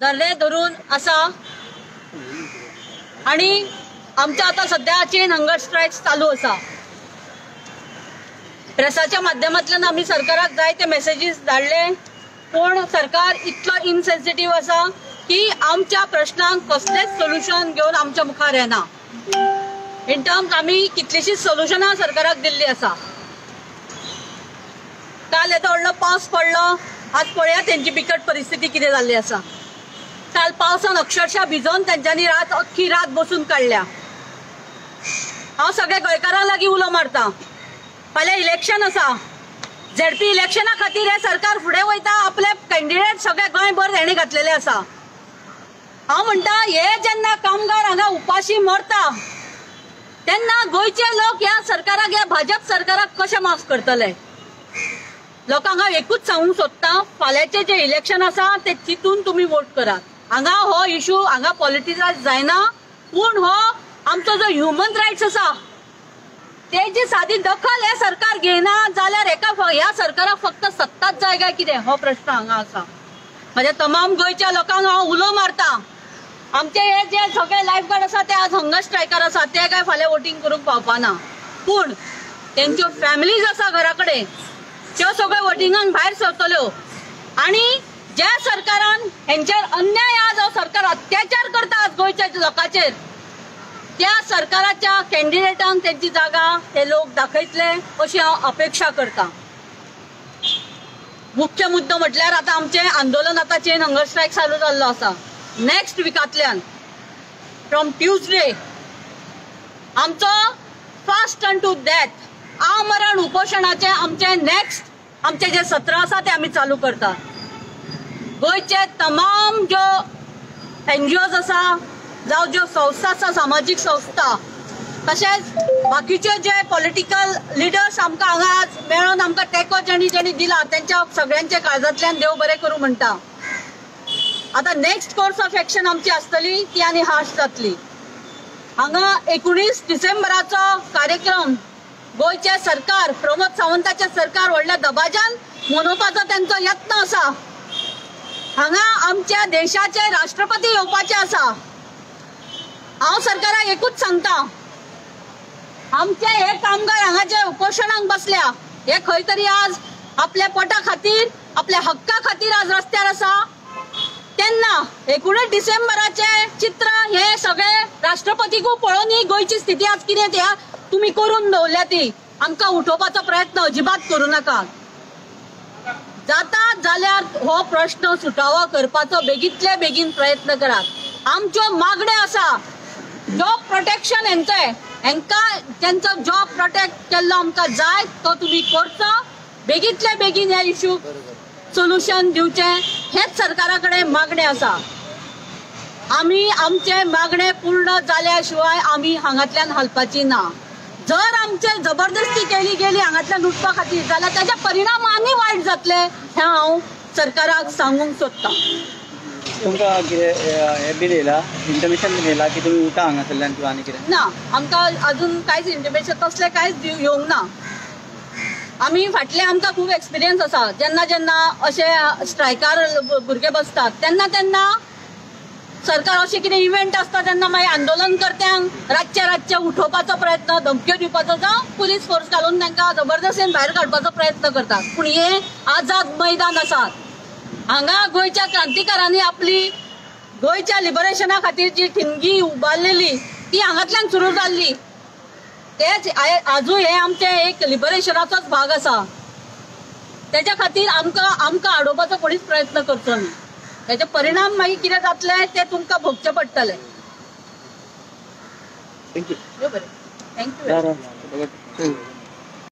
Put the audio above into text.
धरले धरून आसा आणि आमच्या आता सध्या चेन हंगर स्ट्रायक्स चालू आसा। प्रेसाच्या माध्यमांतल्यान आम्ही सरकाराक जायते मेसेजीस धाडले, पण सरकार इतलो इनसेन्सिटिव्ह आसा की आमच्या प्रश्नांक कसलेच सोल्युशन घेऊन आमच्या मुखार येना। इन टर्म्स आम्ही कितलीशीच सोल्युशनां सरकाराक दिल्ली आसा। काल येतो व्हडलो पावस पडलो, आज पळया त्यांची बिकट परिस्थिती कितें जाल्ली आसा। काल पावसान अक्षरशः भिजोन त्यांच्यानी अख्खी रात बसून काढल्या। हांव सगळे गोंयकारांक लागीं उलो मारता, फाल्यां इलेक्शन आसा, झेडपी इलेक्शना खातीर हे सरकार फुडें वयता, आपले कॅन्डिडेट सगळे गोंयभर हेणी घातलेले आसा। हांव म्हणटा हे जेन्ना कामगार हांगा उपाशी मरता तेन्ना गोंयचे लोक ह्या सरकाराक, ह्या भाजप सरकाराक कशे माफ करतले? लोकांक हांव एकूच सांगूंक सोदता, फाल्यांचे जे इलेक्शन आसा ते चिंतून तुमी वोट करात। हांगा हो इशू हांगा पॉलिटिसायज जायना, पूण हो आमचो जो ह्युमन रायट्स आसा तेजी सादी दखल हे सरकार घेयना जाल्यार ह्या सरकाराक फक्त सत्ताच जाय काय कितें, हो प्रश्न हांगा आसा। म्हणजे तमाम गोंयच्या लोकांक हांव उलो मारता, आमचे हे जे सगळे लायफ गार्ड आसा ते आज हंगर स्ट्रायकार आसा, ते काय फाल्यां वोटींग करूंक पावपाना, पूण तेंच्यो फॅमिलीज आसा घरा कडेन त्यो सगळ्यो वोटिंगांक भायर सरतल्यो। आणि ज्या सरकारान हेंचेर अन्याय आज हो सरकार अत्याचार करता आज गोंयच्या लोकांचेर, त्या सरकाराच्या कॅन्डिडेटांक त्यांची जागा हे लोक दाखयतले अशी हांव अपेक्षा करता। मुख्य मुद्दो म्हटल्यार आता आमचे आंदोलन आता चेन हंगर स्ट्रायक चालू जाल्लो आसा। नेक्स्ट विकांतल्यान फ्रॉम ट्यूजडे आमचो फास्ट टर्न टू डेथ आमरण उपोषणाचे आमचे जे सत्र आसा ते आमी चालू करता। गोंयचे तमाम ज्यो NGOs आसा जावं ज्यो संस्था आसा, सामाजीक संस्था, तशेंच बाकीचे जे पॉलिटिकल लिडर्स आमकां हांगा आज मेळोन आमकां तेंको जेणी दिला त्यांच्या सगळ्यांचे काळजांतल्यान देव बरें करूं म्हणटा। आता नेक्स्ट कोर्स ऑफ एक्शन आमची आसतली ती आनी हार्श जातली। हांगा 19 डिसेंबराचो कार्यक्रम गोंयचे सरकार, प्रमोद सावंताचे सरकार व्हडल्या दबाज्यान मनोवपाचो त्यांचो यत्न आसा। हांगा आमच्या देशाचे राष्ट्रपती येवपाचे आसा। हांव सरकाराक एकूच सांगता, आमचे हे कामगार हांगा जे उपोषणाक बसल्या हे खंय तरी आज आपल्या पोटा खातीर, आपल्या हक्का खातीर आज रस्त्यार आसा, तेन्ना 19 डिसेंबराचे चित्र हे सगळे राष्ट्रपतीकू पळोवन ही गोंयची स्थिती आज कितें त्या तुम्ही करून दवरल्या ती आमकां उठोवपाचो प्रयत्न अजिबात करूं नाका। जाता जाल्यार हो प्रश्न सुटावो करपाचो बेगींतले बेगीन प्रयत्न करात। आमच्यो मागण्यो आसा, जॉब प्रोटेक्शन हेंकां त्यांचो जॉब प्रोटेक्ट केल्लो आमकां जाय तो तुम्ही करचो, बेगींतले बेगीन ह्या इश्यूक सोल्युशन दिवचें हेच सरकारा कडेन मागणें आसा। आमी आमचे मागणे पूर्ण जाल्या शिवाय आमी हांगातल्यान हलपाची ना। जर आमचे जबरदस्ती केली गेली हांगातल्यान उठपा खातीर जाल्यार त्याचे परिणाम आनी वायट जातले हें हांव सरकाराक सांगूंक सोदता। तुमकां हे बी येयला, इंटिमेशन बी येयला की तुमी उठा हांगासरल्यान किंवा आनी कितें? ना, आमकां अजून कांयच इंटिमेशन तसलें कांयच येवंक ना। आमी फाटले आमकां खूब एक्सपिरियन्स आसा, जेन्ना जेन्ना अशे स्ट्रायकार भुरगे बसतात तेन्ना सरकार अशें कितें इव्हेंट आसता तेन्ना मागीर आंदोलनकर्त्यांक रातचे उठोवपाचो प्रयत्न, धमक्यो दिवपाचो जावं पुलीस फोर्स घालून तांकां जबरदस्तीन भायर काडपाचो प्रयत्न करतात। पूण हे आझाद मैदान आसात, हांगा गोंयच्या क्रांतिकारांनी आपली गोंयच्या लिबरेशना खातीर जी ठिणगी उबारलेली ती हांगातल्यान सुरू जाल्ली। तेच आजूय हे आमचे एक लिबरेशनाचोच भाग आसा। तेच्या खातीर आमकां आडोवपाचो कोणीच प्रयत्न करचो न्ही। त्याचे परिणाम मागीर कितें जातले ते तुमकां भोगचे पडटले। थँक्यू। बरें, थँक्यू।